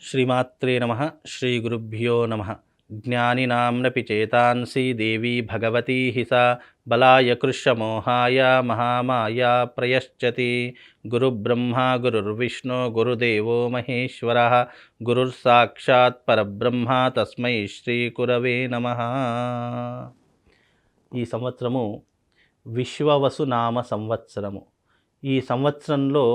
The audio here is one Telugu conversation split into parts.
శ్రీమాత్రే నమః. శ్రీ గురుభ్యో నమః. జ్ఞానినాంనపి చేతాంసి దేవీ భగవతీ హి సా బలాయ కృష్యమోహాయ మహామాయా ప్రయశ్చతి. గురుబ్రహ్మ గురుర్విష్ణు గురుదేవో మహేశ్వరః గురుర్సాక్షాత్ పరబ్రహ్మ తస్మై శ్రీ గురవే నమః. ఈ సంవత్సరము విశ్వవసు నామ సంవత్సరము. ఈ సంవత్సరంలో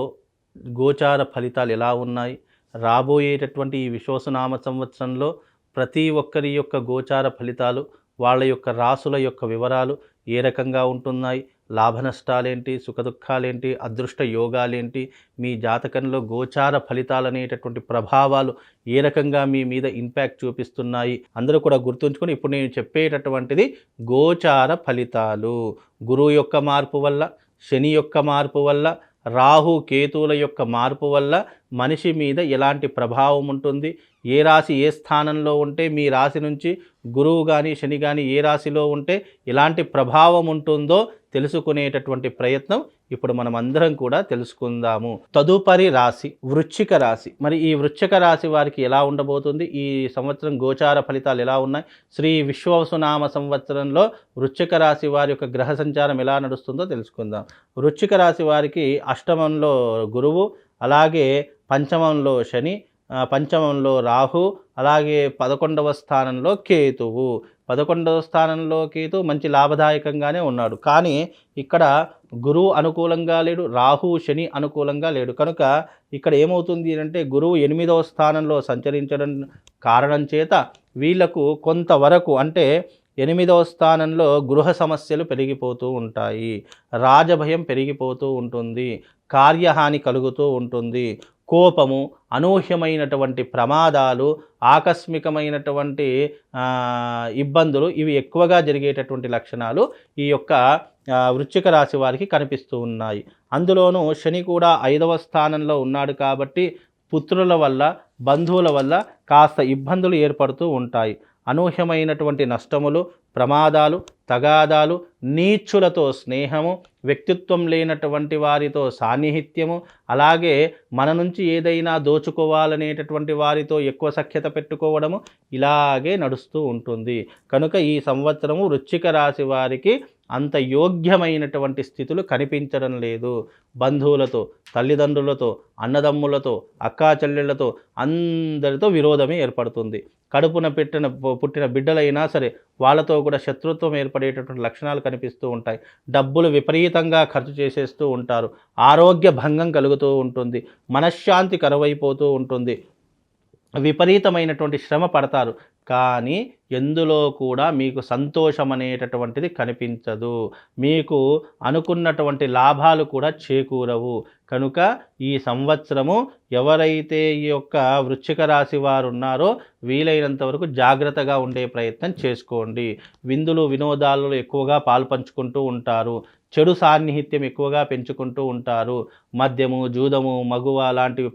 గోచార ఫలితాలు ఎలా ఉన్నాయి, రాబోయేటటువంటి ఈ విశ్వవసునామ సంవత్సరంలో ప్రతి ఒక్కరి యొక్క గోచార ఫలితాలు, వాళ్ళ యొక్క రాసుల యొక్క వివరాలు ఏ రకంగా ఉంటున్నాయి, లాభ నష్టాలేంటి, సుఖదుఖాలేంటి, అదృష్ట యోగాలేంటి, మీ జాతకంలో గోచార ఫలితాలు అనేటటువంటి ప్రభావాలు ఏ రకంగా మీ మీద ఇంపాక్ట్ చూపిస్తున్నాయి అందరూ కూడా గుర్తుంచుకొని, ఇప్పుడు నేను చెప్పేటటువంటిది గోచార ఫలితాలు. గురువు యొక్క మార్పు వల్ల, శని యొక్క మార్పు వల్ల, రాహు కేతువుల యొక్క మార్పు వల్ల మనిషి మీద ఎలాంటి ప్రభావం ఉంటుంది, ఏ రాశి ఏ స్థానంలో ఉంటే మీ రాశి నుంచి గురువు కానీ శని కానీ ఏ రాశిలో ఉంటే ఎలాంటి ప్రభావం ఉంటుందో తెలుసుకునేటటువంటి ప్రయత్నం ఇప్పుడు మనం అందరం కూడా తెలుసుకుందాము. తదుపరి రాశి వృశ్చిక రాశి. మరి ఈ వృశ్చిక రాశి వారికి ఎలా ఉండబోతుంది, ఈ సంవత్సరం గోచార ఫలితాలు ఎలా ఉన్నాయి, శ్రీ విశ్వవసునామ సంవత్సరంలో వృశ్చిక రాశి వారి యొక్క గ్రహ సంచారం ఎలా నడుస్తుందో తెలుసుకుందాం. వృశ్చిక రాశి వారికి అష్టమంలో గురువు, అలాగే పంచమంలో శని, పంచమంలో రాహు, అలాగే 11వ స్థానంలో కేతువు. 11వ స్థానంలో కేతు మంచి లాభదాయకంగానే ఉన్నాడు, కానీ ఇక్కడ గురువు అనుకూలంగా లేడు, రాహు శని అనుకూలంగా లేడు. కనుక ఇక్కడ ఏమవుతుంది అంటే గురువు 8వ స్థానంలో సంచరించడం కారణం చేత వీళ్లకు కొంతవరకు అంటే 8వ స్థానంలో గృహ సమస్యలు పెరిగిపోతూ ఉంటాయి, రాజభయం పెరిగిపోతూ ఉంటుంది, కార్యహాని కలుగుతూ ఉంటుంది, కోపము, అనూహ్యమైనటువంటి ప్రమాదాలు, ఆకస్మికమైనటువంటి ఇబ్బందులు ఇవి ఎక్కువగా జరిగేటటువంటి లక్షణాలు ఈ యొక్క వృశ్చిక రాశి వారికి కనిపిస్తూ ఉన్నాయి. అందులోనూ శని కూడా 5వ స్థానంలో ఉన్నాడు కాబట్టి పుత్రుల వల్ల, బంధువుల వల్ల కాస్త ఇబ్బందులు ఏర్పడుతూ ఉంటాయి. అనూహ్యమైనటువంటి నష్టములు, ప్రమాదాలు, తగాదాలు, నీచులతో స్నేహము, వ్యక్తిత్వం లేనటువంటి వారితో సాన్నిహిత్యము, అలాగే మన నుంచి ఏదైనా దోచుకోవాలనేటటువంటి వారితో ఎక్కువ సఖ్యత పెట్టుకోవడము ఇలాగే నడుస్తూ ఉంటుంది. కనుక ఈ సంవత్సరము వృశ్చిక రాశి వారికి అంత యోగ్యమైనటువంటి స్థితులు కనిపించడం లేదు. బంధువులతో, తల్లిదండ్రులతో, అన్నదమ్ములతో, అక్కా చెల్లెళ్లతో అందరితో విరోధమే ఏర్పడుతుంది. కడుపున పుట్టిన బిడ్డలైనా సరే వాళ్ళతో కూడా శత్రుత్వం ఏర్పడేటటువంటి లక్షణాలు కనిపిస్తూ ఉంటాయి. డబ్బులు విపరీతంగా ఖర్చు చేసేస్తూ ఉంటారు, ఆరోగ్య భంగం కలుగుతూ ఉంటుంది, మనశ్శాంతి కరువైపోతూ ఉంటుంది, విపరీతమైనటువంటి శ్రమ పడతారు, కానీ ఎందులో కూడా మీకు సంతోషం అనేటటువంటిది కనిపించదు, మీకు అనుకున్నటువంటి లాభాలు కూడా చేకూరవు. కనుక ఈ సంవత్సరము ఎవరైతే ఈ యొక్క వృశ్చిక రాశి వారు ఉన్నారో వీలైనంత వరకు జాగ్రత్తగా ఉండే ప్రయత్నం చేసుకోండి. విందులు వినోదాలలో ఎక్కువగా పాల్పంచుకుంటూ ఉంటారు, చెడు సాన్నిహిత్యం ఎక్కువగా పెంచుకుంటూ ఉంటారు, మద్యము, జూదము, మగువ లాంటివి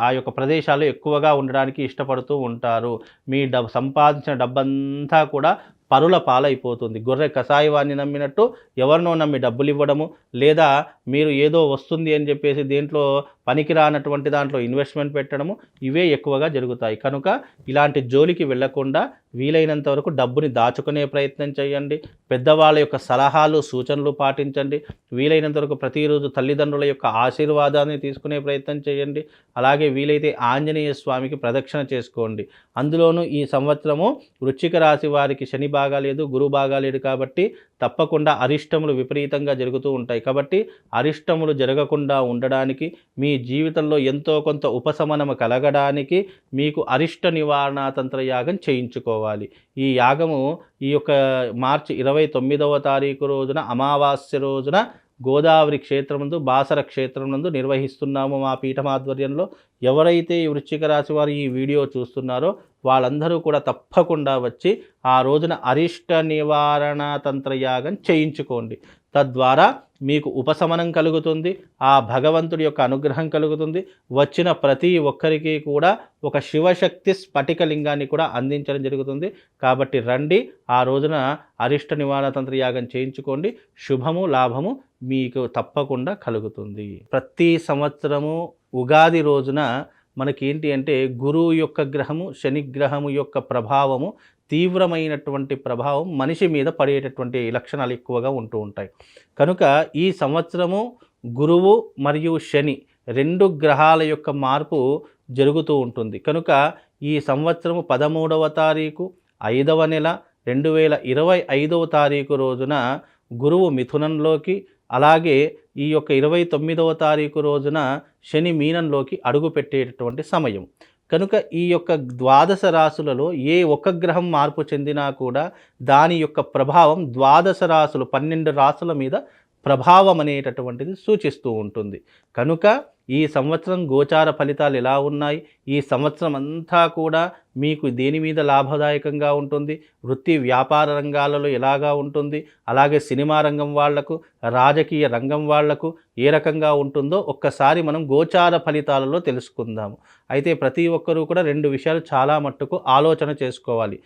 ఆ యొక్క ప్రదేశాలు ఎక్కువగా ఉండడానికి ఇష్టపడుతూ ఉంటారు. మీ సంపాదించిన డబ్బంతా కూడా పరుల పాలైపోతుంది. గొర్రె కషాయవాన్ని నమ్మినట్టు ఎవరినో నమ్మి డబ్బులు ఇవ్వడము, లేదా మీరు ఏదో వస్తుంది అని చెప్పేసి దేంట్లో పనికిరానటువంటి దాంట్లో ఇన్వెస్ట్మెంట్ పెట్టడము ఇవే ఎక్కువగా జరుగుతాయి. కనుక ఇలాంటి జోలికి వెళ్లకుండా వీలైనంత వరకు డబ్బుని దాచుకునే ప్రయత్నం చేయండి. పెద్దవాళ్ళ యొక్క సలహాలు సూచనలు పాటించండి. వీలైనంత వరకు ప్రతిరోజు తల్లిదండ్రుల యొక్క ఆశీర్వాదాన్ని తీసుకునే ప్రయత్నం చేయండి. అలాగే వీలైతే ఆంజనేయ స్వామికి ప్రదక్షిణ చేసుకోండి. అందులోనూ ఈ సంవత్సరము వృశ్చిక రాశి వారికి శని బాగాలేదు, గురువు బాగాలేడు కాబట్టి తప్పకుండా అరిష్టములు విపరీతంగా జరుగుతూ ఉంటాయి. కాబట్టి అరిష్టములు జరగకుండా ఉండడానికి, మీ జీవితంలో ఎంతో కొంత ఉపశమనము కలగడానికి మీకు అరిష్ట నివారణ తంత్ర యాగం చేయించుకోవాలి. ఈ యాగము ఈ యొక్క మార్చి 29వ తారీఖు రోజున అమావాస్య రోజున గోదావరి క్షేత్రముందు, బాసర క్షేత్రమునందు నిర్వహిస్తున్నాము మా పీఠమాధ్వర్యంలో. ఎవరైతే ఈ వృశ్చిక రాశి వారు ఈ వీడియో చూస్తున్నారో వాళ్ళందరూ కూడా తప్పకుండా వచ్చి ఆ రోజున అరిష్ట నివారణ తంత్రయాగం చేయించుకోండి. తద్వారా మీకు ఉపశమనం కలుగుతుంది, ఆ భగవంతుడి యొక్క అనుగ్రహం కలుగుతుంది. వచ్చిన ప్రతి ఒక్కరికి కూడా ఒక శివశక్తి స్ఫటికలింగాన్ని కూడా అందించడం జరుగుతుంది. కాబట్టి రండి, ఆ రోజున అరిష్ట నివారణ తంత్రయాగం చేయించుకోండి. శుభము లాభము మీకు తప్పకుండా కలుగుతుంది. ప్రతి సంవత్సరము ఉగాది రోజున మనకేంటి అంటే గురువు యొక్క గ్రహము, శని గ్రహము యొక్క ప్రభావము తీవ్రమైనటువంటి ప్రభావం మనిషి మీద పడేటటువంటి లక్షణాలు ఎక్కువగా ఉంటూ ఉంటాయి. కనుక ఈ సంవత్సరము గురువు మరియు శని 2 గ్రహాల యొక్క మార్పు జరుగుతూ ఉంటుంది. కనుక ఈ సంవత్సరము 13వ తారీఖు 5వ నెల 2025వ తారీఖు రోజున గురువు మిథునంలోకి, అలాగే ఈ యొక్క 29వ తారీఖు రోజున శని మీనంలోకి అడుగుపెట్టేటటువంటి సమయం. కనుక ఈ యొక్క ద్వాదశ రాశులలో ఏ ఒక్క గ్రహం మార్పు చెందినా కూడా దాని యొక్క ప్రభావం ద్వాదశ రాశులు 12 రాశుల మీద ప్రభావం అనేటటువంటిది సూచిస్తూ ఉంటుంది. కనుక ఈ సంవత్సరం గోచార ఫలితాలు ఎలా ఉన్నాయి, ఈ సంవత్సరం అంతా కూడా మీకు దేని మీద లాభదాయకంగా ఉంటుంది, వృత్తి వ్యాపార రంగాలలో ఎలాగా ఉంటుంది, అలాగే సినిమా రంగం వాళ్లకు, రాజకీయ రంగం వాళ్లకు ఏ రకంగా ఉంటుందో ఒక్కసారి మనం గోచార ఫలితాలలో తెలుసుకుందాము. అయితే ప్రతి ఒక్కరూ కూడా 2 విషయాలు చాలా మట్టుకు ఆలోచన చేసుకోవాలి.